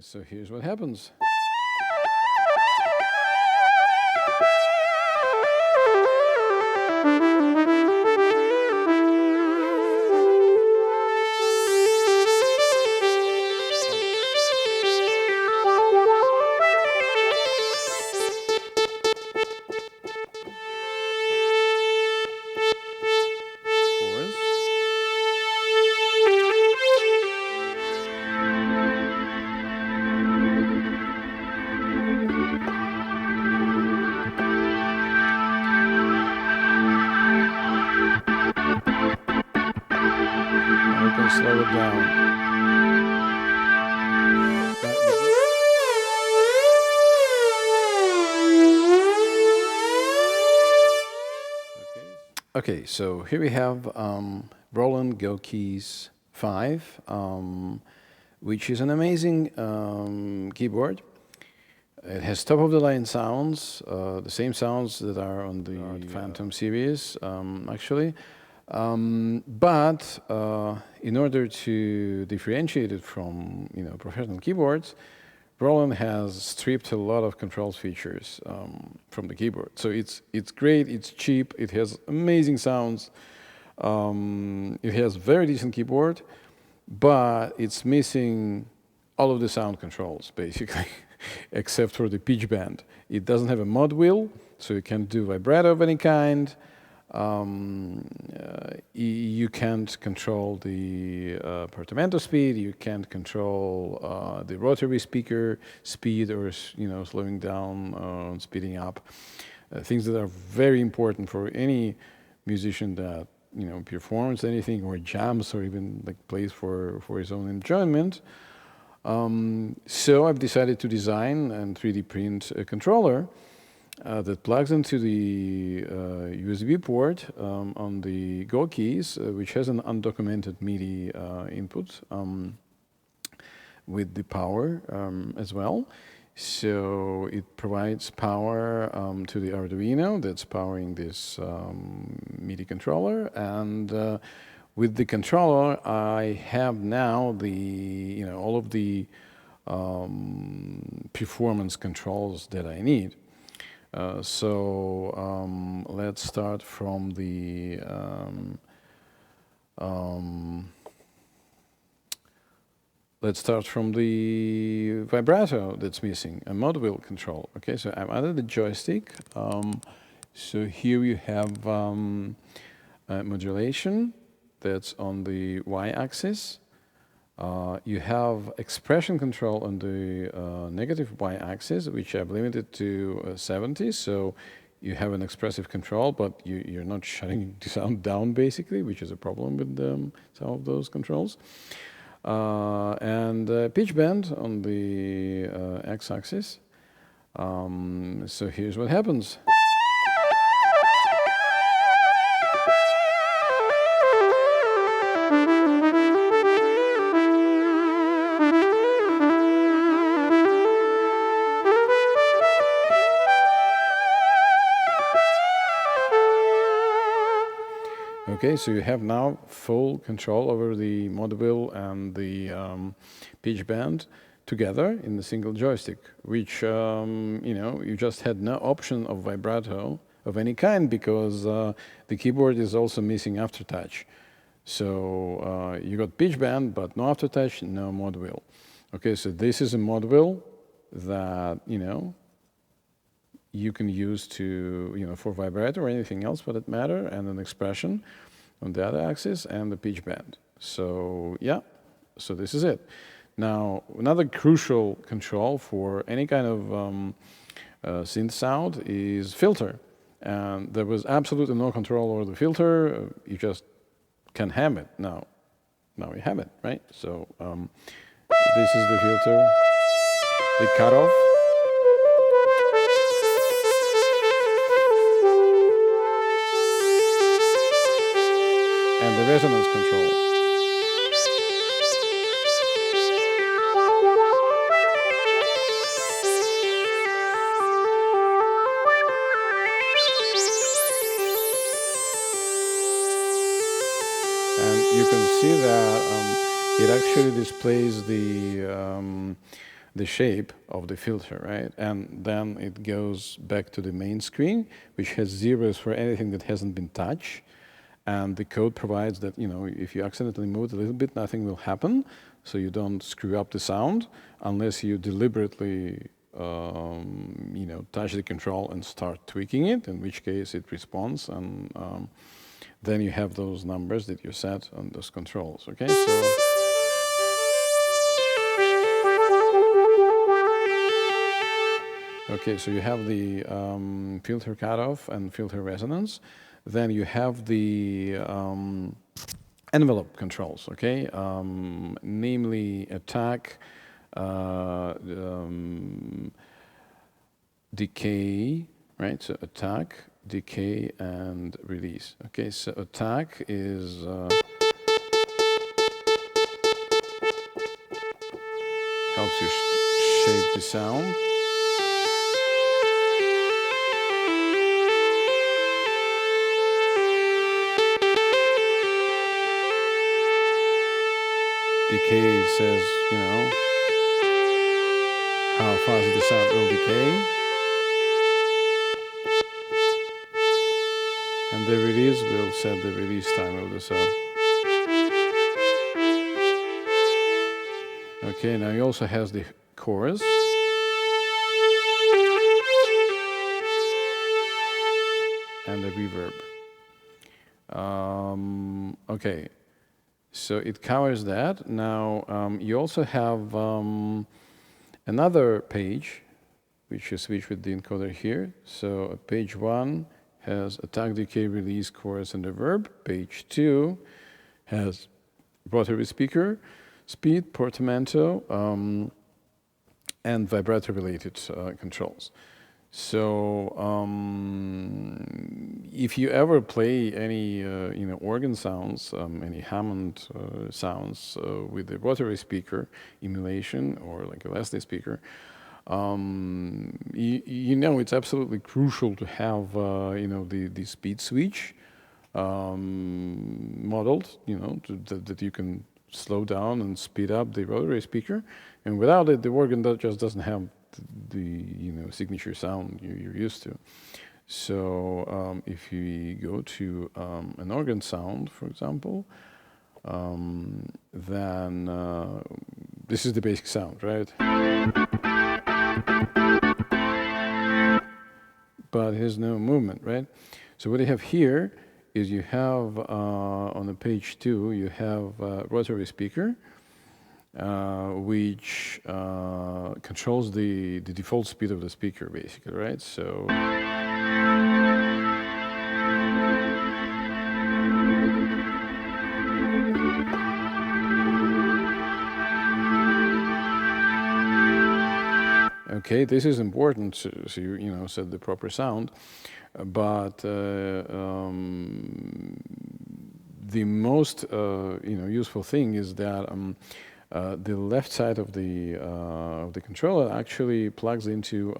So here's what happens. Slow it down. Okay, so here we have Roland Go Keys 5, which is an amazing keyboard. It has top-of-the-line sounds, the same sounds that are on the Phantom series, actually. But in order to differentiate it from professional keyboards, Roland has stripped a lot of controls features from the keyboard. So it's great, it's cheap, it has amazing sounds, it has very decent keyboard, but it's missing all of the sound controls basically, except for the pitch bend. It doesn't have a mod wheel, so you can't do vibrato of any kind. You can't control the portamento speed. You can't control the rotary speaker speed, or slowing down, speeding up. Things that are very important for any musician that performs anything or jams or even plays for his own enjoyment. So I've decided to design and 3D print a controller that plugs into the USB port on the Go keys, which has an undocumented MIDI input with the power as well. So it provides power to the Arduino that's powering this MIDI controller, and with the controller, I have now the all of the performance controls that I need. So let's start from the vibrato that's missing, a mod wheel control. Okay, so I've added the joystick. So here you have modulation that's on the y-axis. You have expression control on the negative y-axis, which I've limited to 70. So you have an expressive control, but you're not shutting the sound down, basically, which is a problem with some of those controls. And pitch bend on the x-axis. So here's what happens. Okay, so you have now full control over the mod wheel and the pitch bend together in a single joystick, which you just had no option of vibrato of any kind because the keyboard is also missing aftertouch. So you got pitch bend, but no aftertouch, no mod wheel. Okay, so this is a mod wheel that you can use to for vibrato or anything else for that matter, and an expression on the other axis and the pitch bend. So yeah, so this is it. Now another crucial control for any kind of synth sound is filter, and there was absolutely no control over the filter. You just can ham it. Now we have it, right? So this is the filter, the cutoff. And the resonance control. And you can see that it actually displays the the shape of the filter, right? And then it goes back to the main screen, which has zeros for anything that hasn't been touched. And the code provides that, you know, if you accidentally move it a little bit, nothing will happen. So you don't screw up the sound unless you deliberately, you know, touch the control and start tweaking it, in which case it responds. And then you have those numbers that you set on those controls, okay? So okay, so you have the filter cutoff and filter resonance. Then you have the envelope controls, okay? Namely attack, decay, right? So attack, decay, and release. Okay, so attack is helps you shape the sound. Decay says, you know, how fast the sound will decay. And the release will set the release time of the sound. Okay, now he also has the chorus. And the reverb. Okay. So it covers that. Now you also have another page, which you switch with the encoder here. So page 1 has attack, decay, release, chorus, and reverb. Page 2 has rotary speaker, speed, portamento, and vibrato-related controls. So if you ever play any you know, organ sounds, any Hammond sounds with the rotary speaker emulation or like a Leslie speaker, you know it's absolutely crucial to have you know, the speed switch modeled, you know, that you can slow down and speed up the rotary speaker, and without it the organ just doesn't have the you know, signature sound you're used to. So if you go to an organ sound, for example, then this is the basic sound, right? But it has no movement, right? So what you have here is you have on the page 2 you have rotary speaker, which controls the default speed of the speaker, basically, right? So okay, this is important, so you know, set the proper sound, but the most you know, useful thing is that the left side of the controller actually plugs into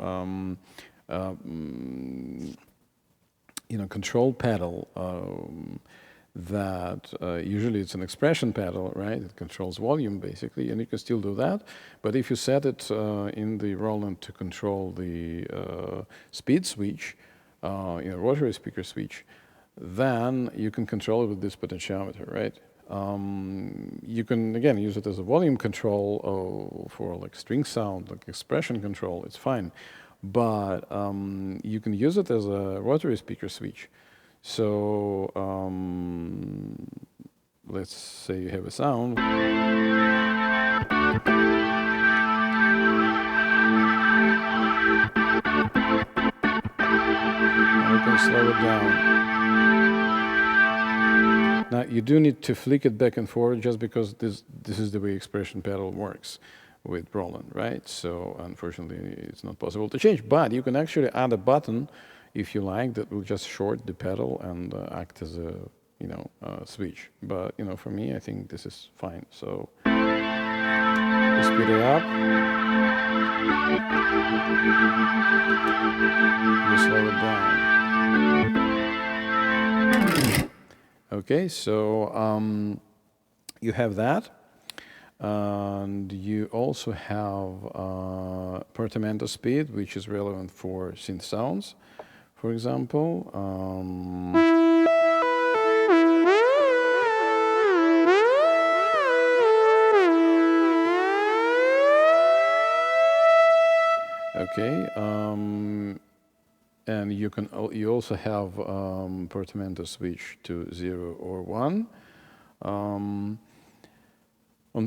you know, control pedal that usually it's an expression pedal, right? It controls volume basically, and you can still do that. But if you set it in the Roland to control the speed switch, you know, rotary speaker switch, then you can control it with this potentiometer, right? You can again use it as a volume control for like string sound, like expression control. It's fine, but you can use it as a rotary speaker switch. So let's say you have a sound. And we can slow it down. Now you do need to flick it back and forth just because this is the way expression pedal works with Roland, right? So unfortunately it's not possible to change, but you can actually add a button if you like that will just short the pedal and act as a, you know, switch. But you know, for me, I think this is fine. So we speed it up, we slow it down. Okay, so you have that. And you also have portamento speed, which is relevant for synth sounds, for example. Okay, and you also have portamento switch to 0 or 1 on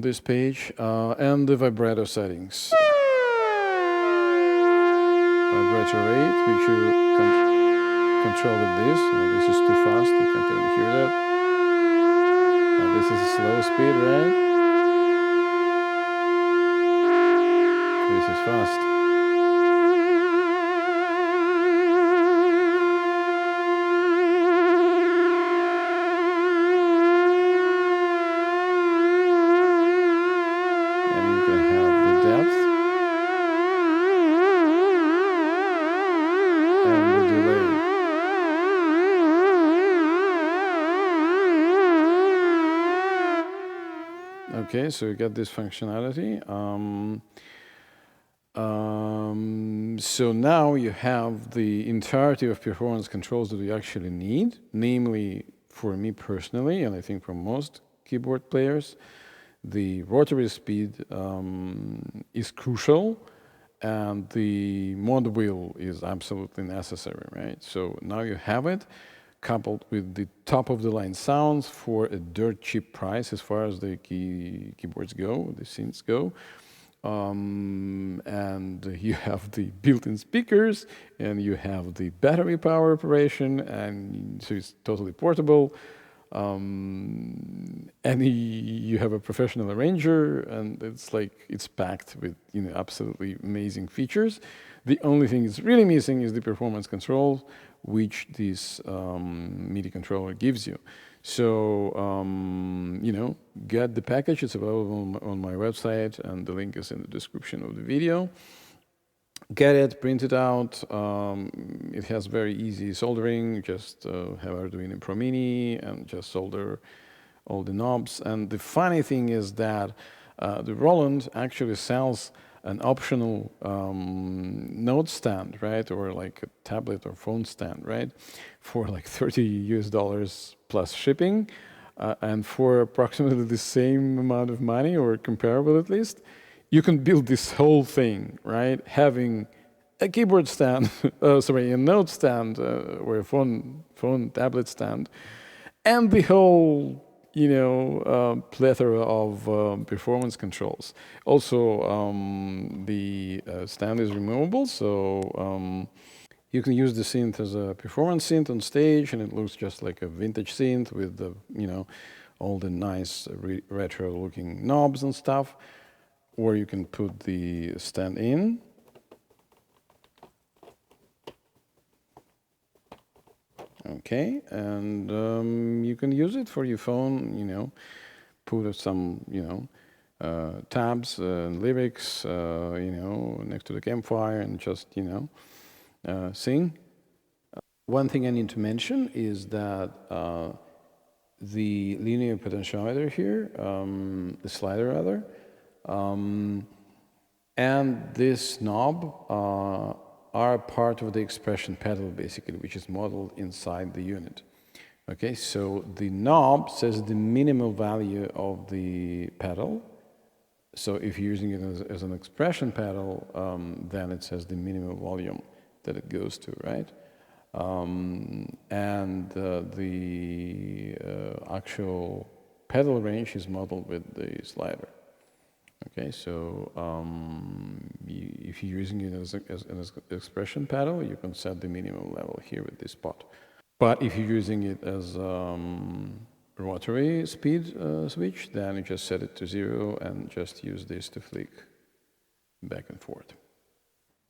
this page, and the vibrato settings. Vibrato rate, which you control with this. This is too fast, you can't even hear that. This is a slow speed, right? This is fast. And you can have the depth and the delay. Okay, so you get this functionality. So now you have the entirety of performance controls that you actually need, namely for me personally, and I think for most keyboard players, the rotary speed is crucial, and the mod wheel is absolutely necessary, right? So now you have it, coupled with the top-of-the-line sounds for a dirt cheap price as far as the keyboards go, the synths go. And you have the built-in speakers, and you have the battery power operation, and so it's totally portable. And you have a professional arranger, and it's packed with absolutely amazing features. The only thing that's really missing is the performance control, which this MIDI controller gives you. So, get the package. It's available on my website, and the link is in the description of the video. Get it, print it out. It has very easy soldering. Just have Arduino Pro Mini and just solder all the knobs. And the funny thing is that the Roland actually sells an optional note stand, right, or like a tablet or phone stand, right, for like $30 plus shipping, and for approximately the same amount of money, or comparable at least, you can build this whole thing, right, having a keyboard stand, a note stand, or a phone tablet stand, and the whole plethora of performance controls. Also, the stand is removable, so you can use the synth as a performance synth on stage, and it looks just like a vintage synth with the, all the nice retro-looking knobs and stuff. Or you can put the stand in. Okay, and you can use it for your phone, put some, tabs and lyrics, next to the campfire, and just, sing. One thing I need to mention is that the linear potentiometer here, the slider rather, and this knob are part of the expression pedal, basically, which is modeled inside the unit. Okay, so the knob says the minimal value of the pedal. So if you're using it as an expression pedal, then it says the minimal volume that it goes to, right? And the actual pedal range is modeled with the slider. Okay, so if you're using it as an expression pedal, you can set the minimum level here with this pot. But if you're using it as rotary speed switch, then you just set it to 0 and just use this to flick back and forth.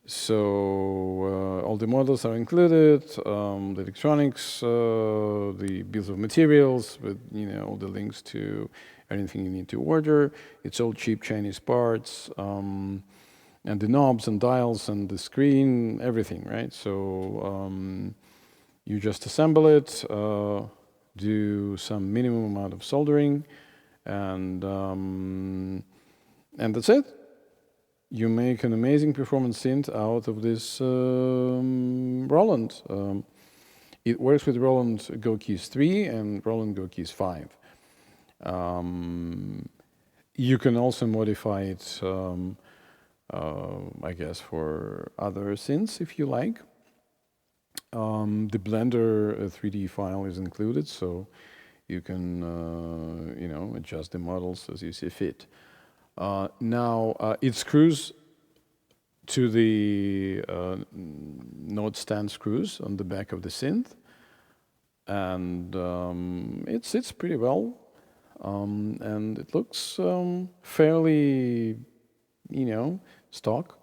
So all the models are included, the electronics, the bills of materials with all the links to anything you need to order. It's all cheap Chinese parts, and the knobs and dials and the screen, everything, right? So you just assemble it, do some minimum amount of soldering, and And that's it. You make an amazing performance synth out of this Roland. It works with Roland Go Keys 3 and Roland Go Keys 5. You can also modify it, I guess, for other synths if you like. The Blender 3D file is included, so you can, adjust the models as you see fit. Now, it screws to the note stand screws on the back of the synth, and it sits pretty well, and it looks fairly, stock.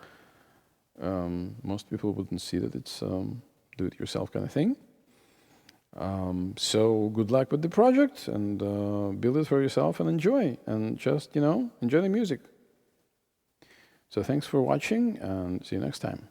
Most people wouldn't see that it's do-it-yourself kind of thing. So good luck with the project, and build it for yourself and enjoy, and just, enjoy the music. So thanks for watching, and see you next time.